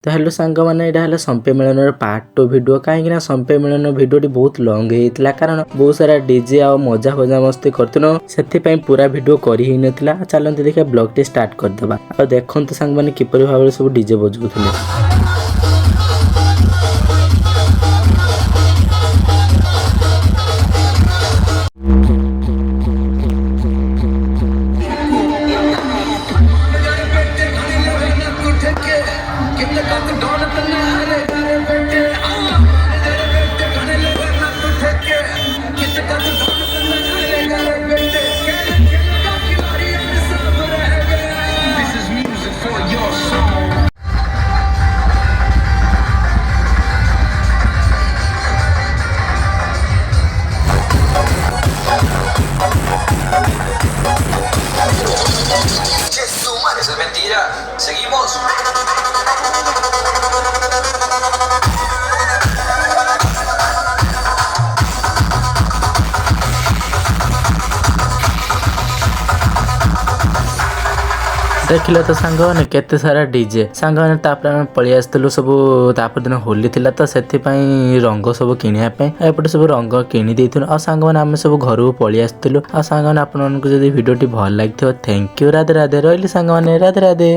तो हेलो सांग मैंने यहाँ संपे मिलन पार्ट 2 वीडियो कहीं संपे मिलन वीडियो बहुत लंग होता कारण बहुत सारा डीजे आ मजा मजा मस्ती करथुन से पूरा वीडियो कर ही नथिला। चलते देखिए ब्लॉग टी स्टार्ट करदे आ देखते सांग मैंने किपरि भाव सब DJ बजाउथिले। Eso es mentira. Seguimos. देखिले तो सांग मैंने केते सारा डीजे सांग मैंने पलि आसलु सब दिन होली थिला तो से रंग सब किनापे एपटे सब रंग किनी देथुन आ सांग मैंने आम सब घर को पलि आसलु आ सांग मैंने आपन भिडियोटी भल लगी थैंक यू राधे राधे रही सांग मैंने राधे राधे।